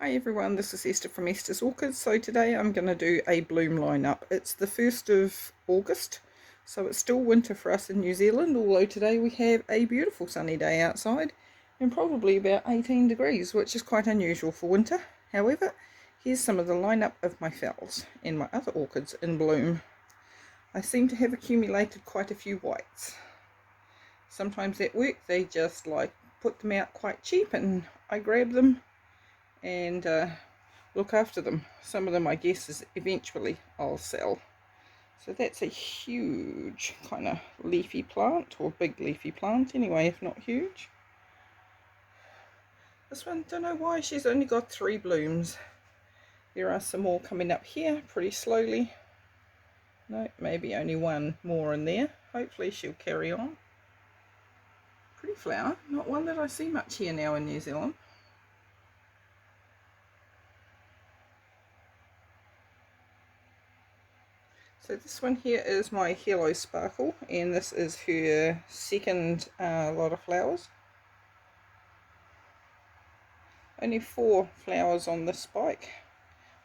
Hi everyone, this is Esther from Esther's Orchids. So today I'm going to do a bloom lineup. It's the 1st of August, so it's still winter for us in New Zealand, although today we have a beautiful sunny day outside and probably about 18 degrees, which is quite unusual for winter. However, here's some of the lineup of my Phals and my other orchids in bloom. I seem to have accumulated quite a few whites. Sometimes at work they just put them out quite cheap and I grab them and look after them. Some of them I guess is eventually I'll sell. So that's a huge kind of leafy plant, or big leafy plant anyway, if not huge. This one, don't know why she's only got 3 blooms. There are some more coming up here pretty slowly. No, maybe only one more in there. Hopefully she'll carry on. Pretty flower, not one that I see much here now in New Zealand. So this one here is my Hello Sparkle, and this is her second lot of flowers. Only 4 flowers on this spike.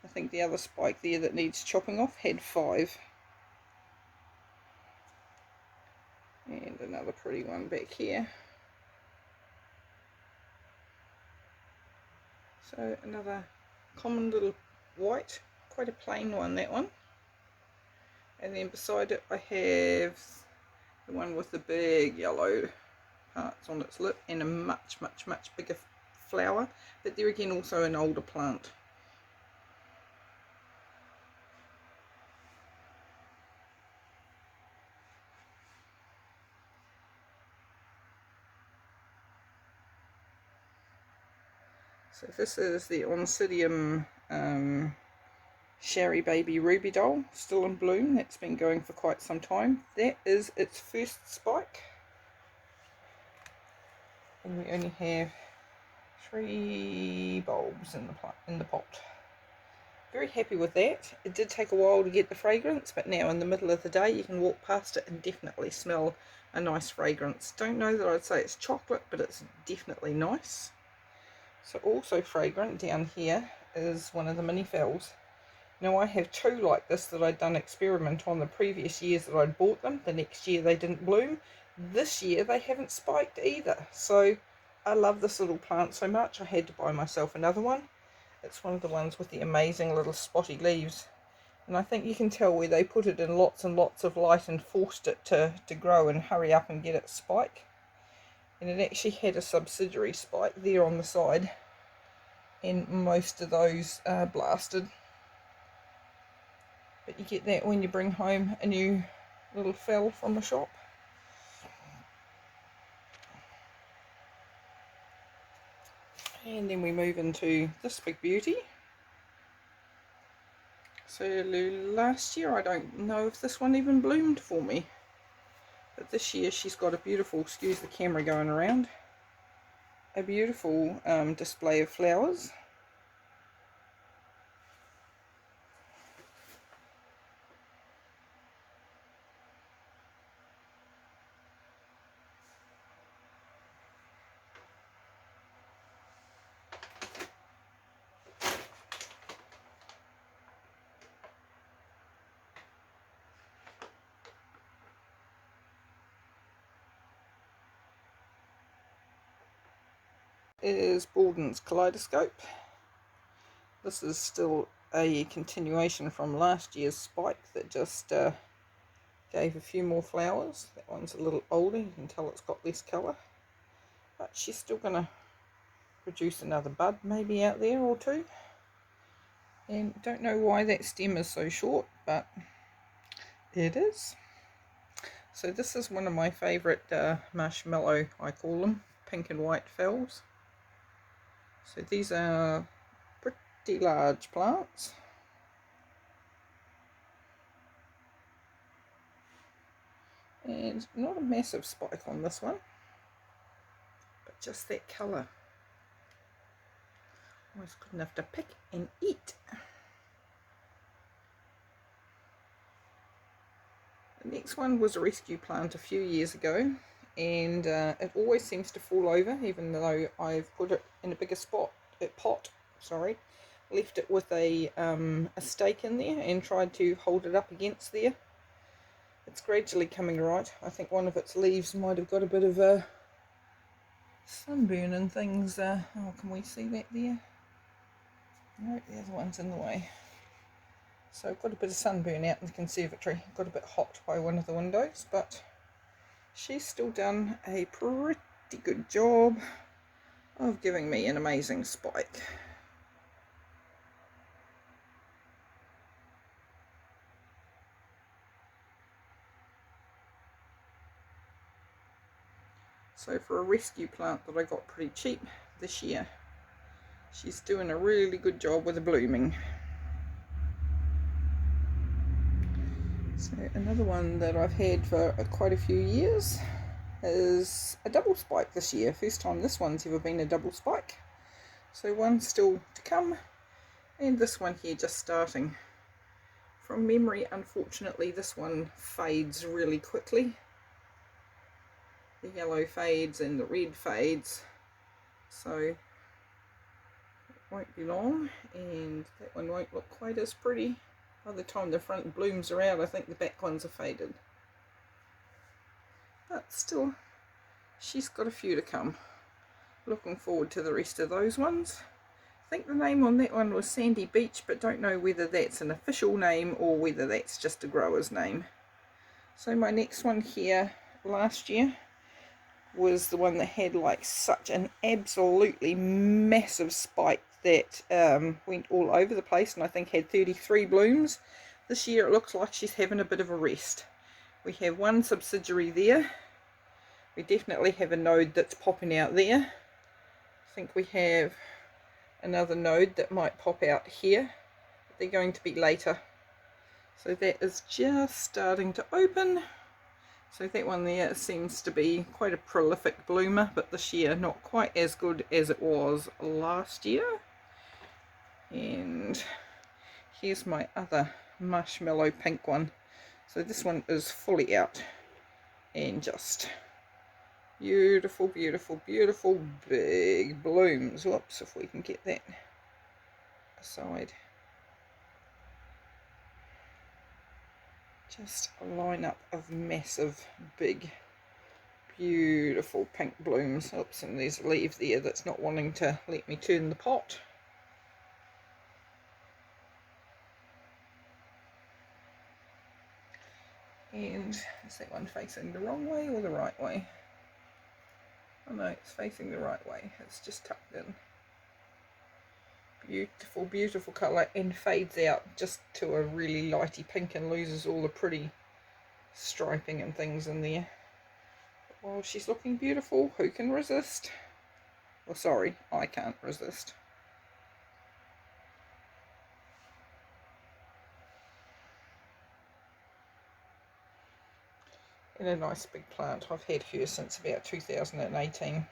I think the other spike there that needs chopping off had 5. And another pretty one back here. So another common little white, quite a plain one, that one. And then beside it I have the one with the big yellow parts on its lip and a much bigger flower, but there again also an older plant. So this is the Oncidium Sherry Baby Ruby Doll, still in bloom. That's been going for quite some time. That is its first spike. And we only have 3 bulbs in the pot. Very happy with that. It did take a while to get the fragrance, but now in the middle of the day you can walk past it and definitely smell a nice fragrance. Don't know that I'd say it's chocolate, but it's definitely nice. So also fragrant down here is one of the mini Phals. Now I have 2 like this that I'd done experiment on the previous years that I'd bought them. The next year they didn't bloom. This year they haven't spiked either. So I love this little plant so much I had to buy myself another one. It's one of the ones with the amazing little spotty leaves. And I think you can tell where they put it in lots and lots of light and forced it to grow and hurry up and get its spike. And it actually had a subsidiary spike there on the side, and most of those are blasted. But you get that when you bring home a new little Phal from a shop. And then we move into this big beauty. So last year I don't know if this one even bloomed for me. But this year she's got a beautiful, excuse the camera going around, a beautiful display of flowers. Is Borden's Kaleidoscope. This is still a continuation from last year's spike that just gave a few more flowers. That one's a little older, you can tell it's got less colour, but she's still going to produce another bud maybe out there or 2. And don't know why that stem is so short, but it is. So this is one of my favourite marshmallow, I call them, pink and white Phals. So these are pretty large plants. And not a massive spike on this one, but just that colour. Almost good enough to pick and eat. The next one was a rescue plant a few years ago, and it always seems to fall over even though I've put it in a bigger pot sorry, left it with a stake in there and tried to hold it up against there. It's gradually coming right. I think one of its leaves might have got a bit of a sunburn and things. Oh, can we see that there? No, the other one's in the way. So I've got a bit of sunburn out in the conservatory. Got a bit hot by one of the windows, but she's still done a pretty good job of giving me an amazing spike. So for a rescue plant that I got pretty cheap this year, she's doing a really good job with the blooming. So another one that I've had for quite a few years is a double spike this year. First time this one's ever been a double spike. So one still to come, and this one here just starting. From memory, unfortunately, this one fades really quickly. The yellow fades and the red fades, so it won't be long, and that one won't look quite as pretty. By the time the front blooms are out, I think the back ones are faded. But still, she's got a few to come. Looking forward to the rest of those ones. I think the name on that one was Sandy Beach, but don't know whether that's an official name or whether that's just a grower's name. So my next one here last year was the one that had like such an absolutely massive spike that went all over the place, and I think had 33 blooms. This year it looks like she's having a bit of a rest. We have one subsidiary there. We definitely have a node that's popping out there. I think we have another node that might pop out here. They're going to be later. So that is just starting to open. So that one there seems to be quite a prolific bloomer, but this year not quite as good as it was last year. And here's my other marshmallow pink one. So this one is fully out and just beautiful, beautiful, beautiful big blooms. Whoops, if we can get that aside. Just a lineup of massive, big, beautiful pink blooms. Oops, and there's a leaf there that's not wanting to let me turn the pot. And is that one facing the wrong way or the right way? Oh no, it's facing the right way. It's just tucked in. Beautiful, beautiful colour, and fades out just to a really lighty pink and loses all the pretty striping and things in there. But while she's looking beautiful, who can resist? Well, sorry, I can't resist. And a nice big plant. I've had her since about 2018.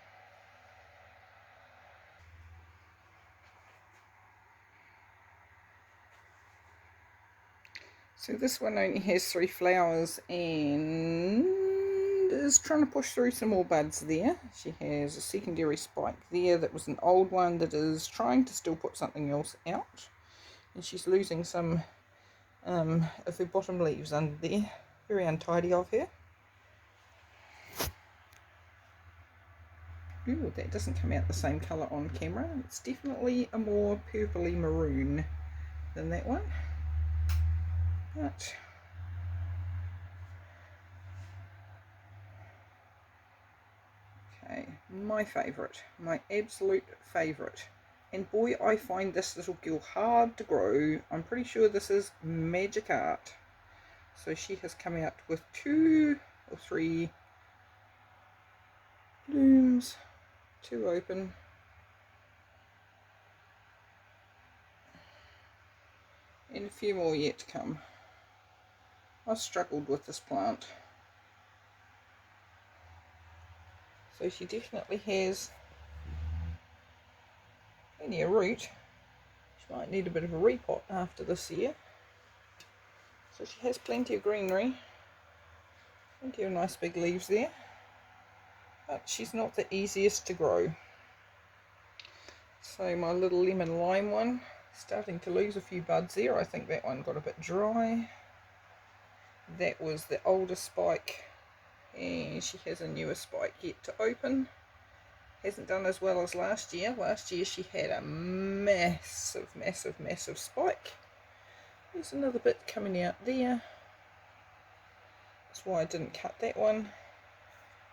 So this one only has 3 flowers and is trying to push through some more buds there. She has a secondary spike there that was an old one that is trying to still put something else out. And she's losing some of her bottom leaves under there. Very untidy of her. Ooh, that doesn't come out the same colour on camera. It's definitely a more purpley maroon than that one. But okay, my favourite, my absolute favourite. And boy, I find this little girl hard to grow. I'm pretty sure this is Magic Art. So she has come out with 2 or 3 blooms, 2 open. And a few more yet to come. I've struggled with this plant. So she definitely has plenty of root. She might need a bit of a repot after this year. So she has plenty of greenery. Plenty of nice big leaves there. But she's not the easiest to grow. So my little lemon lime one, starting to lose a few buds there. I think that one got a bit dry. That was the older spike, and she has a newer spike yet to open. Hasn't done as well as last year. Last year she had a massive spike. There's another bit coming out there. That's why I didn't cut that one.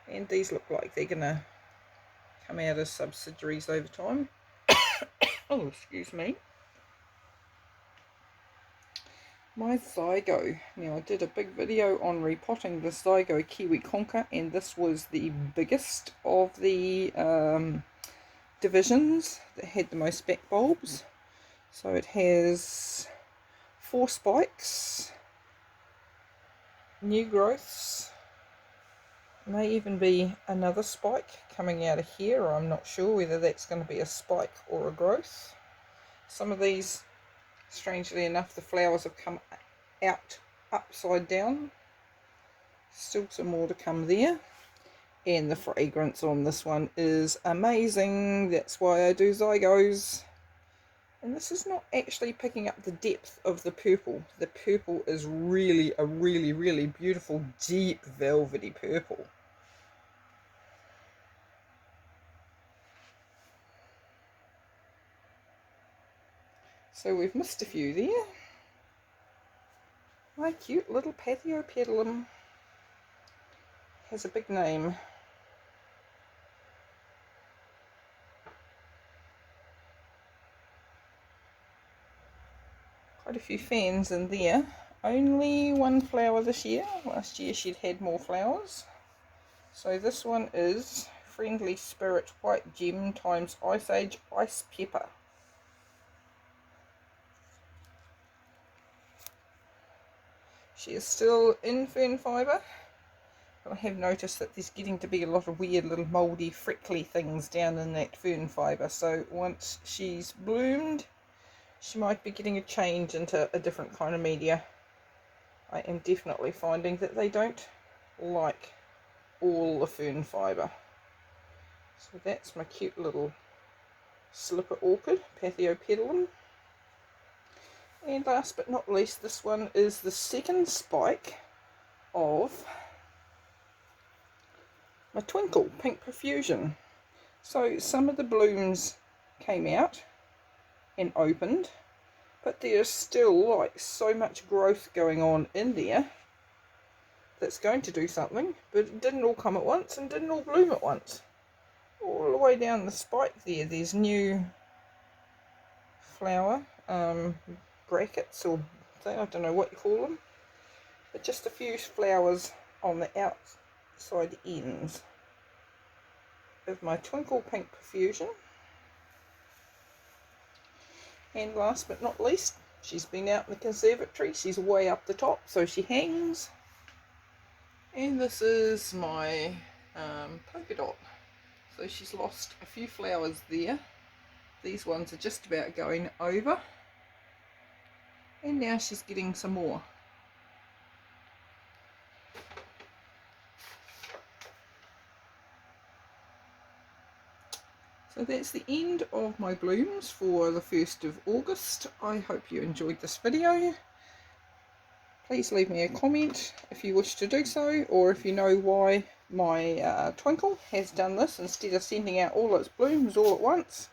And these look like they're gonna come out as subsidiaries over time. Oh, excuse me. My Zygo. Now I did a big video on repotting the Zygo Kiwi Conker, and this was the biggest of the divisions that had the most back bulbs. So it has 4 spikes, new growths, may even be another spike coming out of here, or I'm not sure whether that's going to be a spike or a growth. Some of these, strangely enough, the flowers have come out upside down. Still some more to come there. And the fragrance on this one is amazing. That's why I do Zygos. And this is not actually picking up the depth of the purple. The purple is really a really beautiful deep velvety purple. So we've missed a few there. My cute little patio petalum has a big name. Quite a few fans in there. Only 1 flower this year. Last year she'd had more flowers. So this one is Friendly Spirit White Gem times Ice Age Ice Pepper. She is still in fern fibre, but I have noticed that there's getting to be a lot of weird little mouldy freckly things down in that fern fibre. So once she's bloomed, she might be getting a change into a different kind of media. I am definitely finding that they don't like all the fern fibre. So that's my cute little slipper orchid, Pathiopedilum. And last but not least, this one is the second spike of my Twinkle Pink Profusion. So some of the blooms came out and opened, but there's still like so much growth going on in there that's going to do something, but it didn't all come at once and didn't all bloom at once. All the way down the spike there's new flower brackets, or I don't know what you call them, but just a few flowers on the outside ends of my Twinkle Pink Profusion. And last but not least, she's been out in the conservatory. She's way up the top, so she hangs. And this is my polka dot. So she's lost a few flowers there. These ones are just about going over. And now she's getting some more. So that's the end of my blooms for the 1st of August. I hope you enjoyed this video. Please leave me a comment if you wish to do so, or if you know why my Twinkle has done this instead of sending out all its blooms all at once.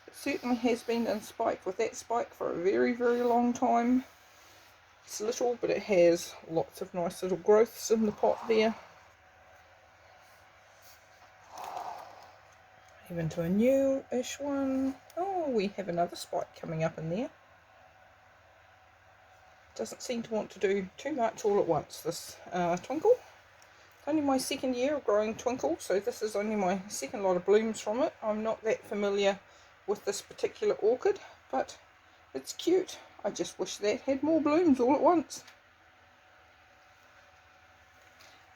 It certainly has been in spike with that spike for a very long time. It's little, but it has lots of nice little growths in the pot there. Even to a new-ish one. Oh, we have another spike coming up in there. Doesn't seem to want to do too much all at once, this Twinkle. It's only my 2nd year of growing Twinkle, so this is only my 2nd lot of blooms from it. I'm not that familiar with this particular orchid, but it's cute. I just wish that had more blooms all at once.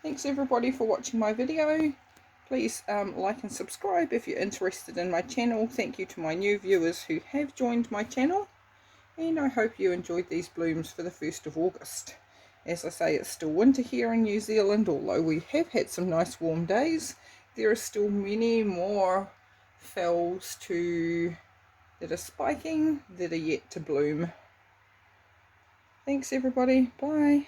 Thanks everybody for watching my video. Please like and subscribe if you're interested in my channel. Thank you to my new viewers who have joined my channel. And I hope you enjoyed these blooms for the 1st of August. As I say, it's still winter here in New Zealand, although we have had some nice warm days. There are still many more Phals to that are spiking, that are yet to bloom. Thanks everybody, bye.